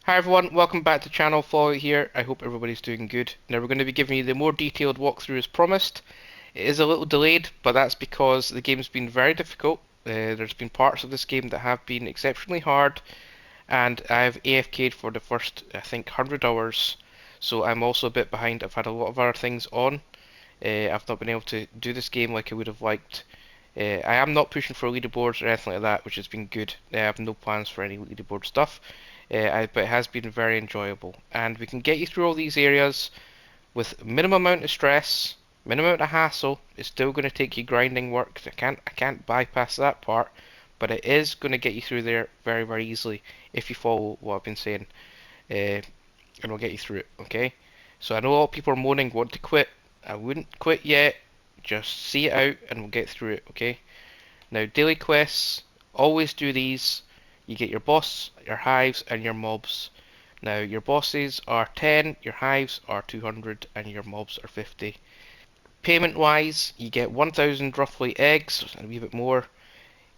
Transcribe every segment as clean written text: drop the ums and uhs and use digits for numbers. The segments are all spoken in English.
Hi everyone, welcome back to the channel. Follow here. I hope everybody's doing good. Now we're going to be giving you the more detailed walkthrough as promised. It is a little delayed, but that's because the game's been very difficult. There's been parts of this game that have been exceptionally hard, and I've AFK'd for the first, I think, 100 hours. So I'm also a bit behind. I've had a lot of other things on. I've not been able to do this game like I would have liked. I am not pushing for leaderboards or anything like that, which has been good. I have no plans for any leaderboard stuff, but it has been very enjoyable. And we can get you through all these areas with minimum amount of stress, minimum amount of hassle. It's still going to take you grinding work. I can't bypass that part, but it is going to get you through there very, very easily if you follow what I've been saying, and we'll get you through it. Okay? So I know a lot of people are moaning, want to quit. I wouldn't quit yet. Just see it out, and we'll get through it. Okay? Now, daily quests, always do these. You get your boss, your hives, and your mobs. Now, your bosses are 10, your hives are 200, and your mobs are 50. Payment wise, you get 1000 roughly eggs, and a wee bit more.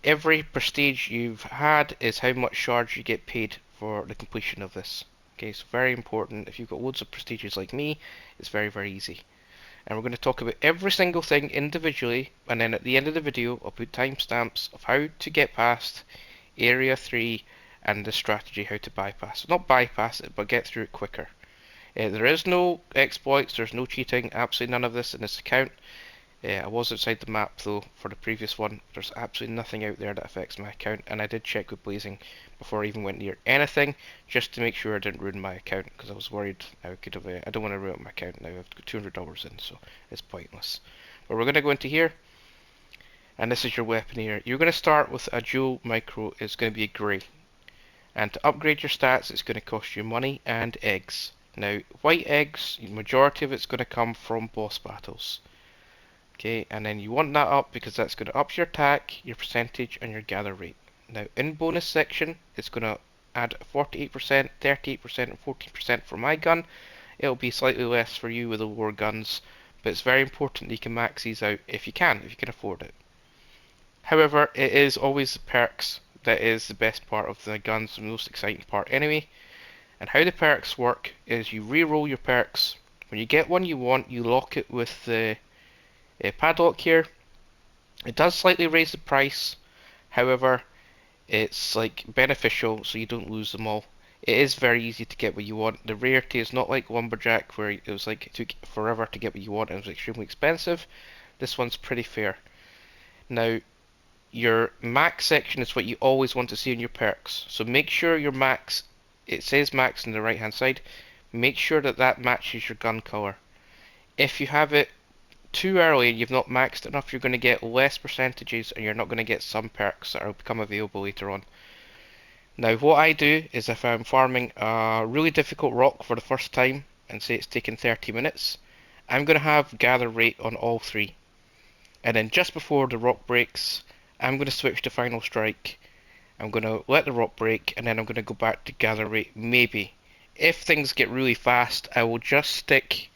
Every prestige you've had is how much shards you get paid for the completion of this. Okay, so very important. If you've got loads of prestiges like me, it's very, very easy. And we're going to talk about every single thing individually, and then at the end of the video I'll put timestamps of how to get past Area 3 and the strategy how to bypass. Not bypass it, but get through it quicker. There is no exploits, there's no cheating, absolutely none of this in this account. I was outside the map though for the previous one. There's absolutely nothing out there that affects my account, and I did check with Blazing before I even went near anything, just to make sure I didn't ruin my account, because I was worried I could have. I don't want to ruin my account now. I've got $200 in, so it's pointless. But we're going to go into here, and this is your weapon here. You're going to start with a dual micro. It's going to be a grey, and to upgrade your stats, it's going to cost you money and eggs. Now, white eggs, the majority of it's going to come from boss battles. Okay, and then you want that up because that's going to up your attack, your percentage, and your gather rate. Now, in bonus section, it's going to add 48%, 38%, and 14% for my gun. It'll be slightly less for you with the lower guns, but it's very important that you can max these out if you can afford it. However, it is always the perks that is the best part of the guns, the most exciting part anyway. And how the perks work is you re-roll your perks. When you get one you want, you lock it with the padlock here. It does slightly raise the price, however, it's like beneficial so you don't lose them all. It is very easy to get what you want. The rarity is not like Lumberjack where it was like it took forever to get what you want and it was extremely expensive. This one's pretty fair. Now, your max section is what you always want to see in your perks. So make sure your max, it says max on the right hand side, make sure that that matches your gun color. If you have it too early and you've not maxed enough, you're going to get less percentages and you're not going to get some perks that will become available later on. Now what I do is if I'm farming a really difficult rock for the first time and say it's taken 30 minutes, I'm going to have gather rate on all three. And then just before the rock breaks, I'm going to switch to final strike. I'm going to let the rock break and then I'm going to go back to gather rate maybe. If things get really fast, I will just stick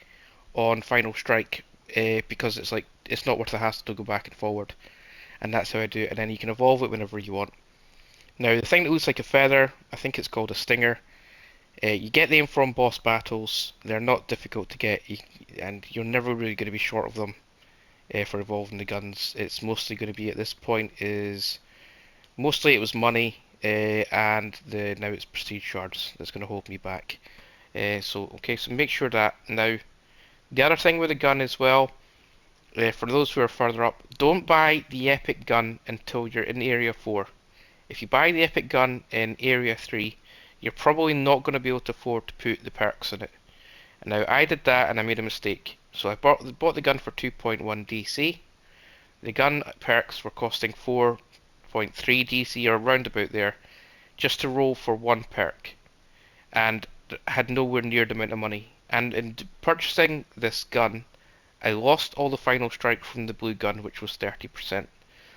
on final strike because it's not worth the hassle to go back and forward, and that's how I do it. And then you can evolve it whenever you want. Now the thing that looks like a feather, I think it's called a stinger. You get them from boss battles. They're not difficult to get, and you're never really going to be short of them for evolving the guns. It's mostly going to be at this point is mostly it was money, and now it's prestige shards that's going to hold me back. So make sure that now. The other thing with the gun as well, for those who are further up, don't buy the epic gun until you're in area 4. If you buy the epic gun in area 3, you're probably not going to be able to afford to put the perks in it. And now I did that and I made a mistake. So I bought the gun for 2.1 DC. The gun perks were costing 4.3 DC or around about there, just to roll for one perk, and had nowhere near the amount of money. And in purchasing this gun, I lost all the final strike from the blue gun, which was 30%.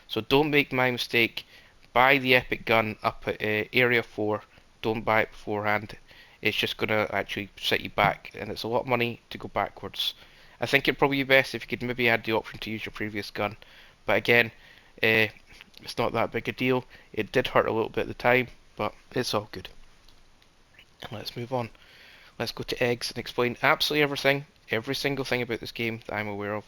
So don't make my mistake. Buy the epic gun up at area 4. Don't buy it beforehand. It's just going to actually set you back, and it's a lot of money to go backwards. I think it'd probably be best if you could maybe add the option to use your previous gun. But again, it's not that big a deal. It did hurt a little bit at the time, but it's all good. And let's move on. Let's go to eggs and explain absolutely everything, every single thing about this game that I'm aware of.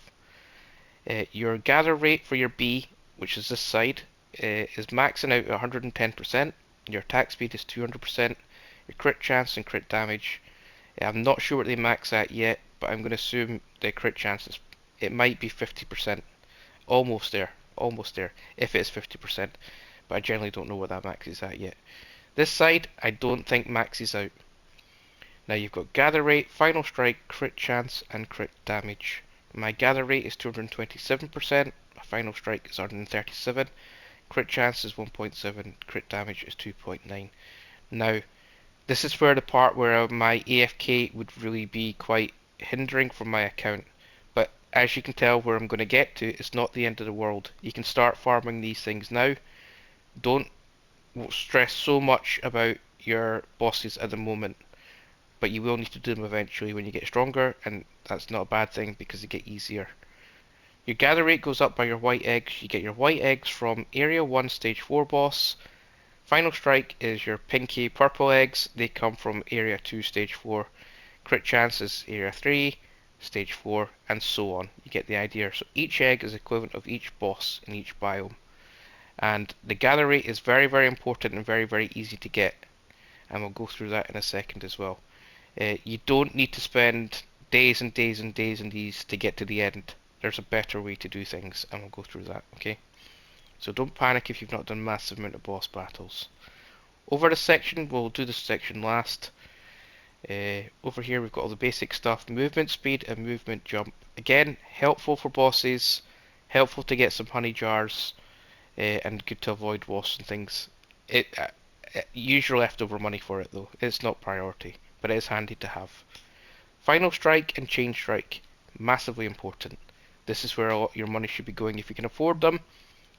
Your gather rate for your bee, which is this side, is maxing out at 110%. Your attack speed is 200%. Your crit chance and crit damage. I'm not sure what they max at yet, but I'm going to assume the crit chances. It might be 50%. Almost there. Almost there. If it's 50%. But I generally don't know what that max is at yet. This side, I don't think maxes out. Now you've got gather rate, final strike, crit chance, and crit damage. My gather rate is 227%, my final strike is 137, crit chance is 1.7, crit damage is 2.9. Now, this is where the part where my AFK would really be quite hindering from my account. But as you can tell, where I'm going to get to, it's not the end of the world. You can start farming these things now. Don't stress so much about your bosses at the moment, but you will need to do them eventually when you get stronger, and that's not a bad thing because they get easier. Your gather rate goes up by your white eggs. You get your white eggs from Area 1 Stage 4 boss. Final strike is your pinky purple eggs. They come from Area 2 Stage 4. Crit chance is Area 3, Stage 4, and so on. You get the idea. So each egg is equivalent of each boss in each biome. And the gather rate is very, very important and very, very easy to get. And we'll go through that in a second as well. You don't need to spend days and days and days and days to get to the end. There's a better way to do things, and we'll go through that, okay? So don't panic if you've not done massive amount of boss battles. Over this section, we'll do this section last. Over here we've got all the basic stuff, movement speed and movement jump. Again, helpful for bosses, helpful to get some honey jars, and good to avoid wasps and things. Use your leftover money for it though, it's not priority, but it is handy to have. Final strike and chain strike, massively important. This is where a lot of your money should be going if you can afford them.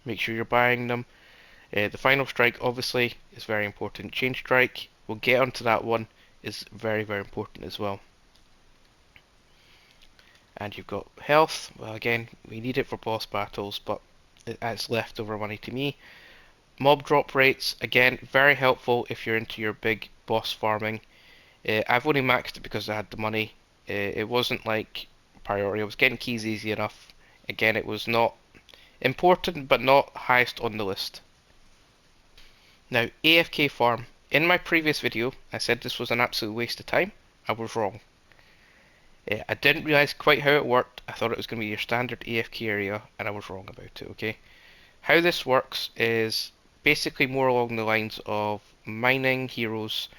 Make sure you're buying them. The final strike obviously is very important. Chain strike, we'll get onto that one, is very, very important as well. And you've got health. Well, again, we need it for boss battles, but it's leftover money to me. Mob drop rates, again, very helpful if you're into your big boss farming. I've only maxed it because I had the money. It wasn't like priority. I was getting keys easy enough. Again, it was not important, but not highest on the list. Now, AFK farm. In my previous video, I said this was an absolute waste of time. I was wrong. I didn't realise quite how it worked. I thought it was going to be your standard AFK area, and I was wrong about it, okay? How this works is basically more along the lines of mining heroes,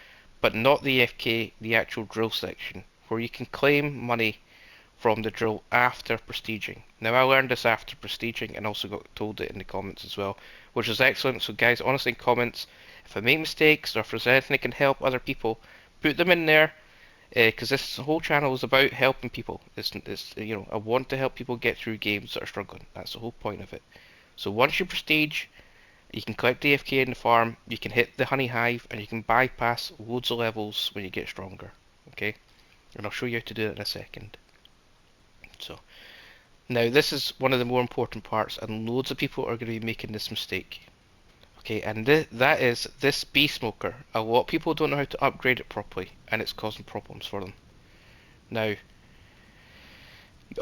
but not the AFK, the actual drill section, where you can claim money from the drill after prestiging. Now I learned this after prestiging and also got told it in the comments as well, which is excellent. So guys, honestly, in comments, if I make mistakes or if there's anything that can help other people, put them in there, because this whole channel is about helping people. It's you know, I want to help people get through games that are struggling. That's the whole point of it. So once you prestige, you can collect AFK in the farm, you can hit the honey hive, and you can bypass loads of levels when you get stronger. Okay, and I'll show you how to do it in a second. So now this is one of the more important parts, and loads of people are going to be making this mistake. Okay, and that is this bee smoker. A lot of people don't know how to upgrade it properly, and it's causing problems for them. Now, you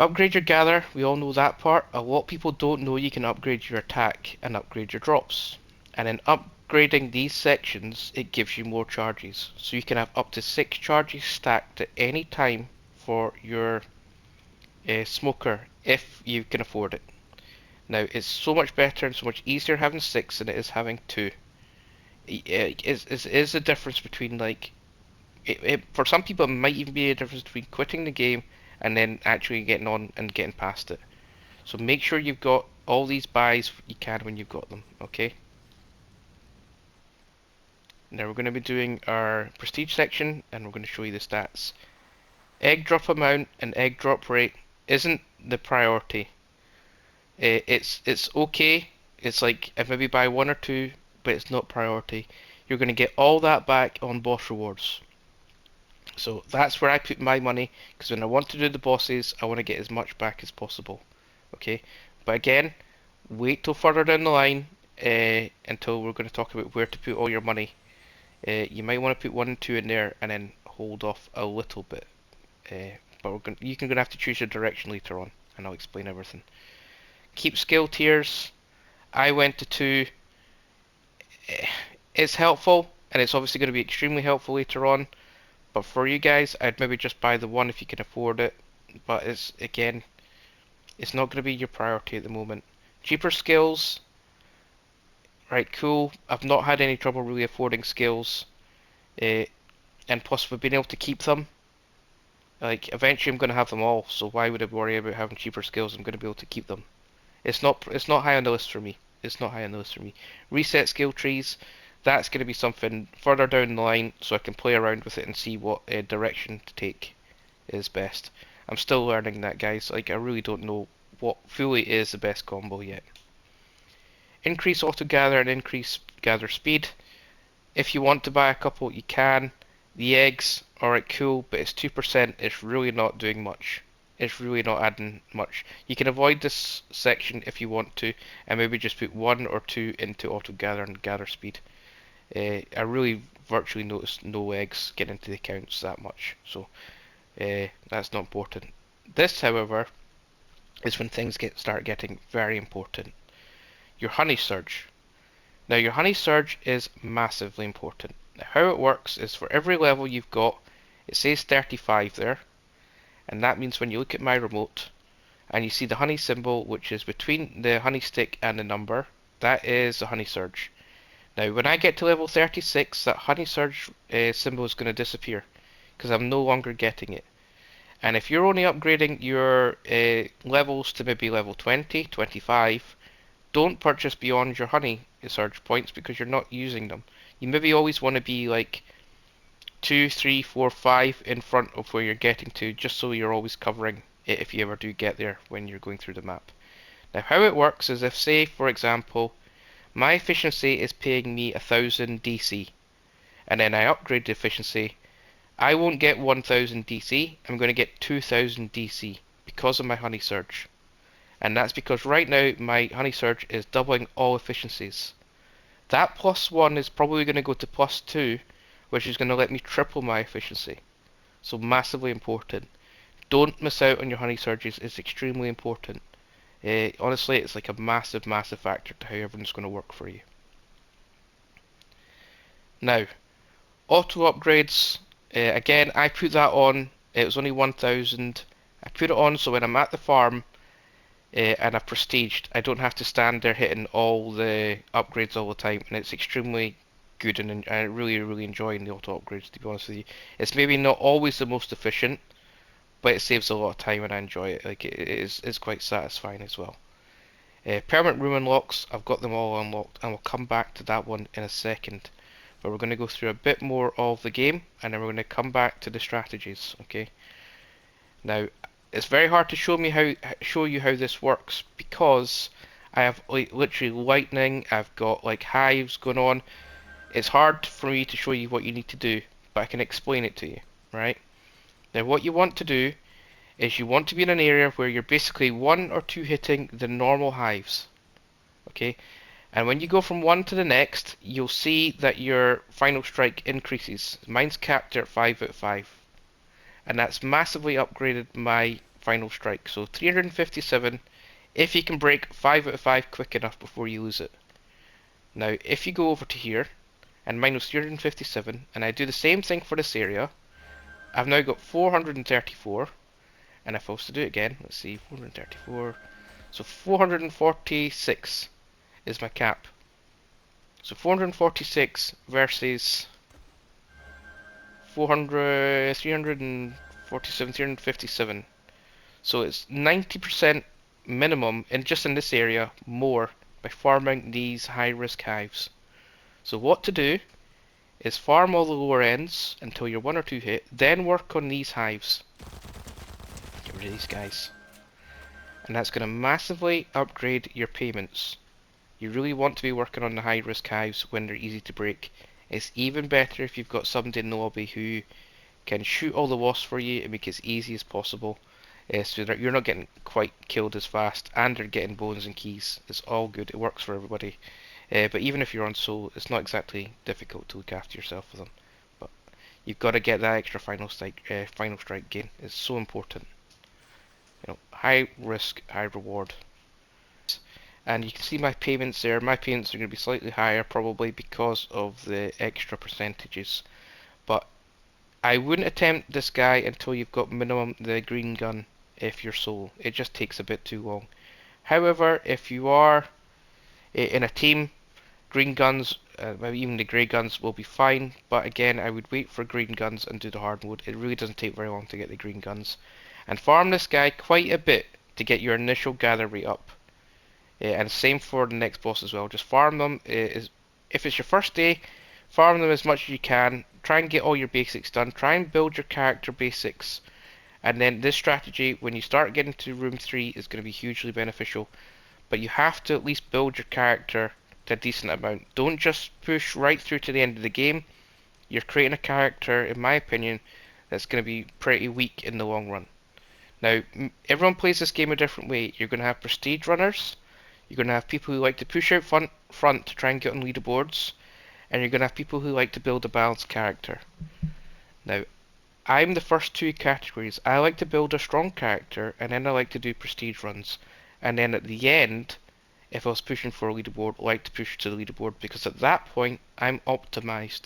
upgrade your gather, we all know that part. A lot of people don't know you can upgrade your attack and upgrade your drops. And in upgrading these sections, it gives you more charges. So you can have up to 6 charges stacked at any time for your smoker if you can afford it. Now it's so much better and so much easier having 6 than it is having 2. It is a difference between like for some people it might even be a difference between quitting the game and then actually getting on and getting past it. So make sure you've got all these buys you can when you've got them, okay? Now we're going to be doing our prestige section and we're going to show you the stats. Egg drop amount and egg drop rate isn't the priority. It's okay. It's like if maybe buy 1 or 2, but it's not priority. You're going to get all that back on boss rewards. So that's where I put my money, because when I want to do the bosses, I want to get as much back as possible. Okay, but again, wait till further down the line until we're going to talk about where to put all your money You might want to put 1 and 2 in there and then hold off a little bit. But you're gonna have to choose your direction later on, and I'll explain everything. Keep skill tiers. I went to 2. It's helpful, and it's obviously going to be extremely helpful later on. But for you guys, I'd maybe just buy the 1 if you can afford it. But it's not going to be your priority at the moment. Cheaper skills, right? Cool. I've not had any trouble really affording skills, and plus we've been able to keep them. Like eventually, I'm going to have them all. So why would I worry about having cheaper skills? I'm going to be able to keep them. It's not high on the list for me. It's not high on the list for me. Reset skill trees. That's going to be something further down the line, so I can play around with it and see what direction to take is best. I'm still learning that, guys. Like I really don't know what fully is the best combo yet. Increase auto gather and increase gather speed. If you want to buy a couple, you can. The eggs, alright, cool, but it's 2%. It's really not doing much. It's really not adding much. You can avoid this section if you want to, and maybe just put 1 or 2 into auto gather and gather speed. I really virtually noticed no eggs getting into the accounts that much, so that's not important. This, however, is when things start getting very important. Your honey surge. Now your honey surge is massively important. Now how it works is for every level you've got, it says 35 there, and that means when you look at my remote and you see the honey symbol, which is between the honey stick and the number, that is the honey surge. Now when I get to level 36, that honey surge symbol is going to disappear because I'm no longer getting it. And if you're only upgrading your levels to maybe level 20, 25, don't purchase beyond your honey surge points because you're not using them. You maybe always want to be like 2, 3, 4, 5 in front of where you're getting to, just so you're always covering it if you ever do get there when you're going through the map. Now how it works is if, say for example, my efficiency is paying me 1000 DC, and then I upgrade the efficiency, I won't get 1000 DC, I'm going to get 2000 DC because of my honey surge. And that's because right now my honey surge is doubling all efficiencies. That +1 is probably going to go to +2, which is going to let me triple my efficiency. So massively important. Don't miss out on your honey surges, it's extremely important. Honestly, it's like a massive, massive factor to how everything's going to work for you. Now, auto upgrades, again, I put that on, it was only 1000. I put it on so when I'm at the farm, and I've prestiged, I don't have to stand there hitting all the upgrades all the time, and it's extremely good, and I really, really enjoy the auto upgrades, to be honest with you. It's maybe not always the most efficient, but it saves a lot of time and I enjoy it. Like it's quite satisfying as well. Permanent room unlocks, I've got them all unlocked, and we'll come back to that one in a second. But we're going to go through a bit more of the game, and then we're going to come back to the strategies, okay? Now, it's very hard to show you how this works because I have like literally lightning, I've got like hives going on. It's hard for me to show you what you need to do, but I can explain it to you, right? Now what you want to do is you want to be in an area where you're basically 1 or 2 hitting the normal hives, okay? And when you go from one to the next, you'll see that your final strike increases. Mine's capped at 5 out of 5. And that's massively upgraded my final strike. So 357 if you can break 5 out of 5 quick enough before you lose it. Now if you go over to here, and mine was 357, and I do the same thing for this area, I've now got 434, and if I was to do it again, let's see, 434, so 446 is my cap. So 446 versus 347, 357. So it's 90% minimum, and just in this area, more by farming these high risk hives. So what to do is farm all the lower ends until you're 1 or 2 hit, then work on these hives. Get rid of these guys. And that's going to massively upgrade your payments. You really want to be working on the high risk hives when they're easy to break. It's even better if you've got somebody in the lobby who can shoot all the wasps for you and make it as easy as possible, so that you're not getting quite killed as fast and they're getting bones and keys. It's all good, it works for everybody. But even if you're on solo, it's not exactly difficult to look after yourself with them. But you've got to get that extra final strike gain. It's so important. High risk, high reward. And you can see my payments there. My payments are going to be slightly higher probably because of the extra percentages. But I wouldn't attempt this guy until you've got minimum the green gun if you're solo. It just takes a bit too long. However, if you are in a team, green guns, maybe even the grey guns will be fine. But again, I would wait for green guns and do the hard mode. It really doesn't take very long to get the green guns. And farm this guy quite a bit to get your initial gather rate up. And same for the next boss as well. Just farm them. If it's your first day, farm them as much as you can. Try and get all your basics done. Try and build your character basics. And then this strategy, when you start getting to room 3, is going to be hugely beneficial. But you have to at least build your character to a decent amount. Don't just push right through to the end of the game. You're creating a character, in my opinion, that's going to be pretty weak in the long run. Now, everyone plays this game a different way. You're going to have prestige runners. You're going to have people who like to push out front to try and get on leaderboards. And you're going to have people who like to build a balanced character. Now, I'm the first two categories. I like to build a strong character, and then I like to do prestige runs. And then at the end, if I was pushing for a leaderboard, I like to push to the leaderboard, because at that point, I'm optimized.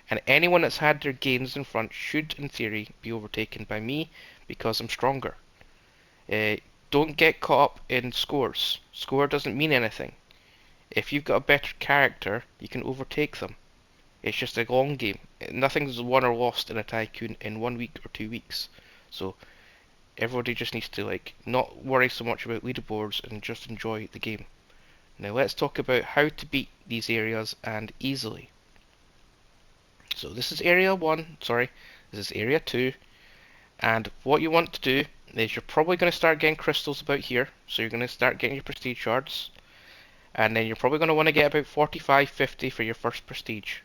And anyone that's had their gains in front should, in theory, be overtaken by me, because I'm stronger. Don't get caught up in scores. Score doesn't mean anything. If you've got a better character, you can overtake them. It's just a long game. Nothing's won or lost in a Tycoon in 1 week or 2 weeks. So everybody just needs to not worry so much about leaderboards and just enjoy the game. Now let's talk about how to beat these areas and easily. So this is area 1, sorry, this is area 2, and what you want to do is you're probably going to start getting crystals about here, so you're going to start getting your prestige shards, and then you're probably going to want to get about 45, 50 for your first prestige.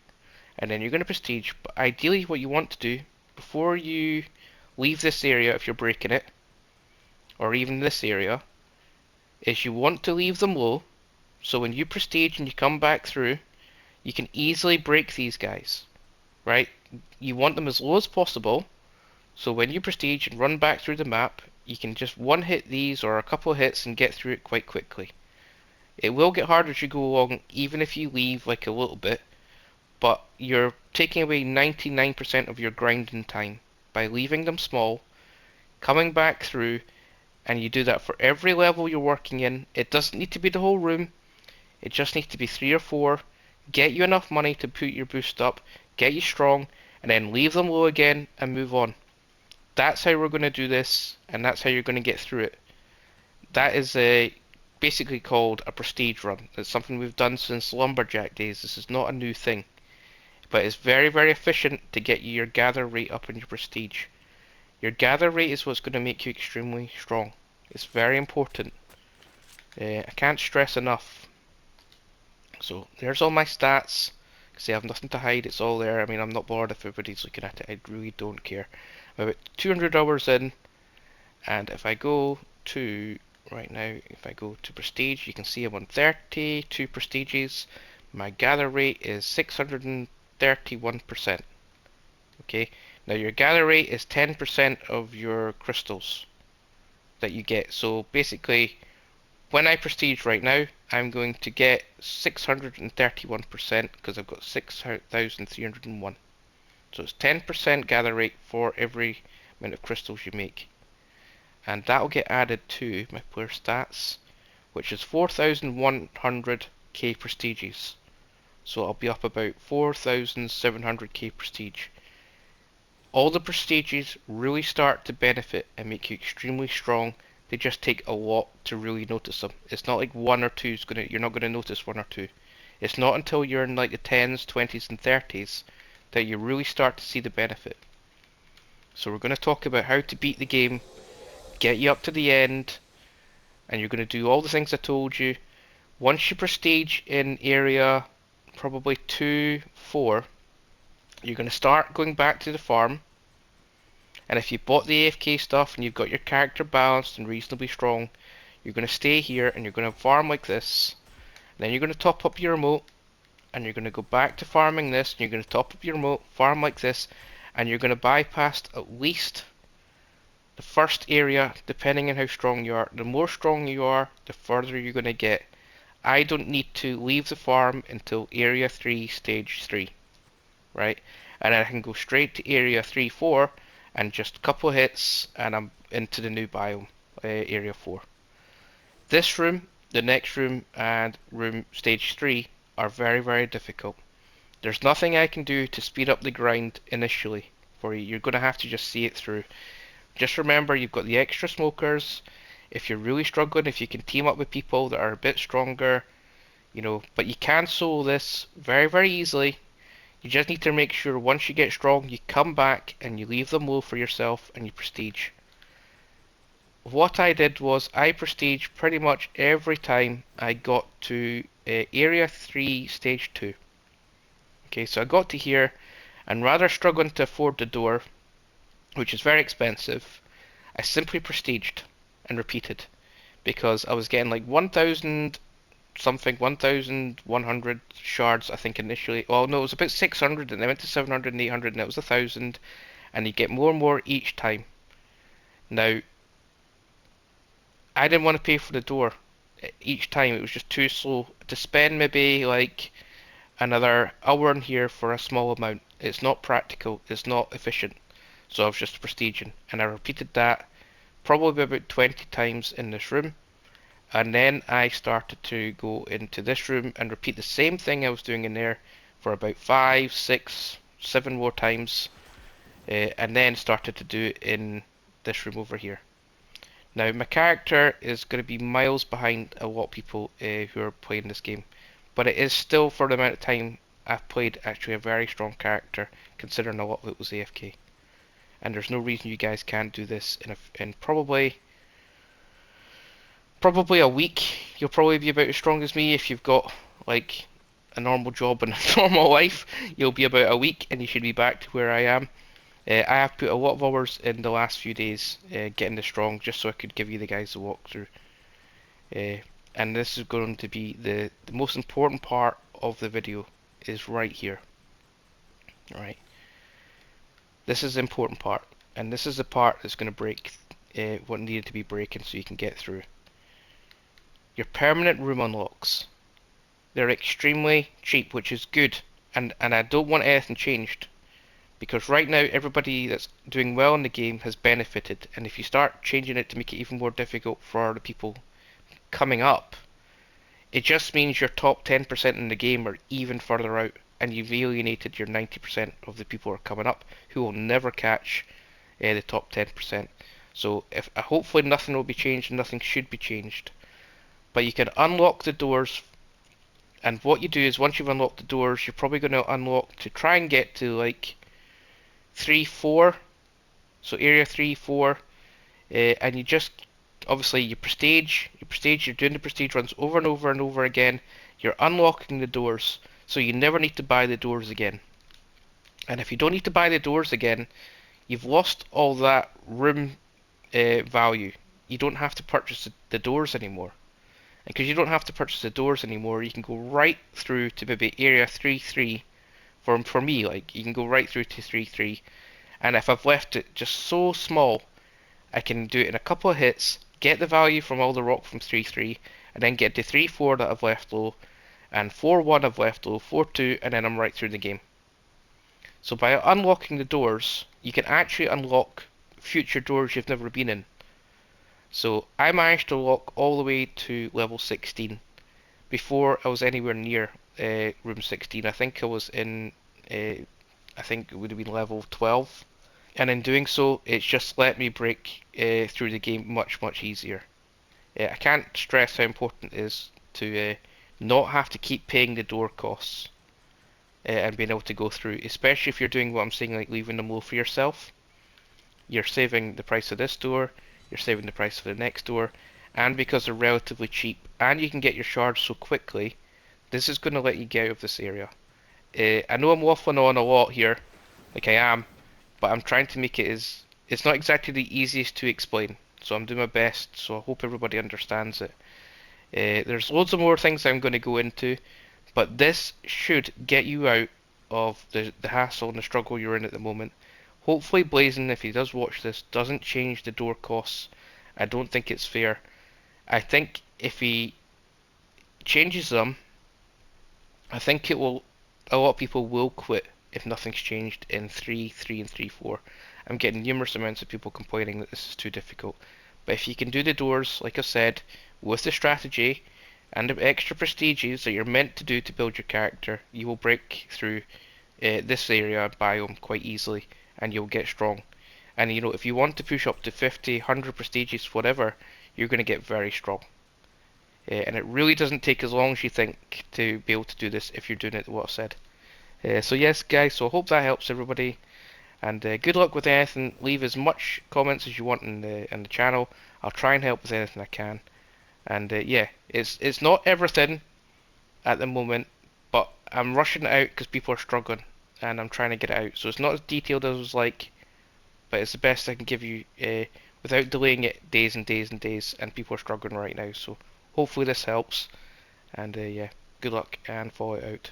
And then you're going to prestige, but ideally what you want to do before you leave this area, if you're breaking it, or even this area, is you want to leave them low, so when you prestige and you come back through, you can easily break these guys, right? You want them as low as possible, so when you prestige and run back through the map, you can just one hit these or a couple of hits and get through it quite quickly. It will get harder as you go along, even if you leave like a little bit, but you're taking away 99% of your grinding time by leaving them small, coming back through, and you do that for every level you're working in. It doesn't need to be the whole room, it just needs to be 3 or 4, get you enough money to put your boost up, get you strong, and then leave them low again and move on. That's how we're going to do this, and that's how you're going to get through it. That is basically called a prestige run. It's something we've done since Lumberjack days. This is not a new thing. But it's very, very efficient to get you your gather rate up in your prestige. Your gather rate is what's going to make you extremely strong. It's very important. I can't stress enough. So there's all my stats. See, I have nothing to hide. It's all there. I mean, I'm not bored if everybody's looking at it. I really don't care. I'm about 200 hours in, and if I go to right now, if I go to prestige, you can see I'm on 32 prestiges. My gather rate is 631%. Okay, now your gather rate is 10% of your crystals that you get. So basically, when I prestige right now, I'm going to get 631% because I've got 6,301. So it's 10% gather rate for every amount of crystals you make. And that'll get added to my player stats, which is 4,100k prestiges. So I'll be up about 4,700k prestige. All the prestiges really start to benefit and make you extremely strong. They just take a lot to really notice them. It's not like one or two you're not gonna notice one or two. It's not until you're in like the 10s, 20s and 30s that you really start to see the benefit. So we're going to talk about how to beat the game, get you up to the end, and you're going to do all the things I told you. Once you prestige in area probably 2, 4, you're going to start going back to the farm. And if you bought the AFK stuff and you've got your character balanced and reasonably strong, you're going to stay here and you're going to farm like this. Then you're going to top up your remote, and you're going to go back to farming this, and you're going to top up your remote, farm like this, and you're going to bypass at least the first area, depending on how strong you are. The more strong you are, the further you're going to get. I don't need to leave the farm until Area 3, Stage 3, right? And I can go straight to Area 3, 4, and just a couple hits, and I'm into the new biome, Area 4. This room, the next room, and room Stage 3 are very, very difficult. There's nothing I can do to speed up the grind initially for you. You're going to have to just see it through. Just remember, you've got the extra smokers. If you're really struggling, if you can team up with people that are a bit stronger, you know, but you can solo this very, very easily. You just need to make sure once you get strong, you come back and you leave them low for yourself and you prestige. What I did was I prestige pretty much every time I got to Area 3, Stage 2. Okay, so I got to here, and rather struggling to afford the door, which is very expensive, I simply prestiged and repeated because I was getting like 1,000 something, 1,100 shards I think initially. Well, no, it was about 600 and then went to 700 and 800 and it was 1,000, and you get more and more each time. Now, I didn't want to pay for the door each time, it was just too slow to spend maybe like another hour in here for a small amount. It's not practical, it's not efficient. So I was just prestiging, and I repeated that probably about 20 times in this room. And then I started to go into this room and repeat the same thing I was doing in there for about 5, 6, 7 more times. And then started to do it in this room over here. Now my character is going to be miles behind a lot of people who are playing this game. But it is still, for the amount of time I've played, actually a very strong character, considering a lot of it was AFK. And there's no reason you guys can't do this in probably a week. You'll probably be about as strong as me if you've got like a normal job and a normal life. You'll be about a week and you should be back to where I am. I have put a lot of hours in the last few days getting this strong, just so I could give you the guys the walkthrough. And this is going to be the most important part of the video, is right here. Alright. This is the important part, and this is the part that's going to break what needed to be breaking so you can get through. Your permanent room unlocks. They're extremely cheap, which is good, and I don't want anything changed. Because right now everybody that's doing well in the game has benefited, and if you start changing it to make it even more difficult for the people coming up, it just means your top 10% in the game are even further out, and you've alienated your 90% of the people who are coming up, who will never catch the top 10%. So hopefully nothing will be changed, and nothing should be changed. But you can unlock the doors, and what you do is once you've unlocked the doors, you're probably going to unlock to try and get to like 3, 4. So area 3, 4, and you just obviously you prestige, you're doing the prestige runs over and over and over again. You're unlocking the doors, so you never need to buy the doors again. And if you don't need to buy the doors again, you've lost all that room value. You don't have to purchase the doors anymore. And because you don't have to purchase the doors anymore, you can go right through to maybe area 3-3. For me, like, you can go right through to 3-3. And if I've left it just so small, I can do it in a couple of hits, get the value from all the rock from 3-3, and then get to 3-4 that I've left low, and 4-1 I've left low, 4-2, and then I'm right through the game. So by unlocking the doors, you can actually unlock future doors you've never been in. So I managed to lock all the way to level 16 before I was anywhere near room 16. I think I was in, I think it would have been level 12. And in doing so, it's just let me break through the game much, much easier. I can't stress how important it is to not have to keep paying the door costs and being able to go through, especially if you're doing what I'm saying, like leaving them low for yourself. You're saving the price of this door, you're saving the price of the next door, and because they're relatively cheap, and you can get your shards so quickly, this is going to let you get out of this area. I know I'm waffling on a lot here, like I am, but I'm trying to make it as... It's not exactly the easiest to explain, so I'm doing my best, so I hope everybody understands it. There's loads of more things I'm going to go into, but this should get you out of the hassle and the struggle you're in at the moment. Hopefully Blazing, if he does watch this, doesn't change the door costs. I don't think it's fair. I think if he changes them, I think it will. A lot of people will quit if nothing's changed in 3.3 and 3.4. I'm getting numerous amounts of people complaining that this is too difficult. But if you can do the doors, like I said, with the strategy and the extra prestiges that you're meant to do to build your character, you will break through this area biome quite easily, and you'll get strong. And you know, if you want to push up to 50, 100 prestiges, whatever, you're going to get very strong. And it really doesn't take as long as you think to be able to do this if you're doing it what I said. So yes, guys. So I hope that helps everybody, and good luck with anything. Leave as much comments as you want in the channel. I'll try and help with anything I can. And yeah, it's not everything at the moment, but I'm rushing it out because people are struggling, and I'm trying to get it out. So it's not as detailed as I was like, but it's the best I can give you without delaying it days and days and days. And people are struggling right now, so hopefully this helps. And yeah, good luck and follow it out.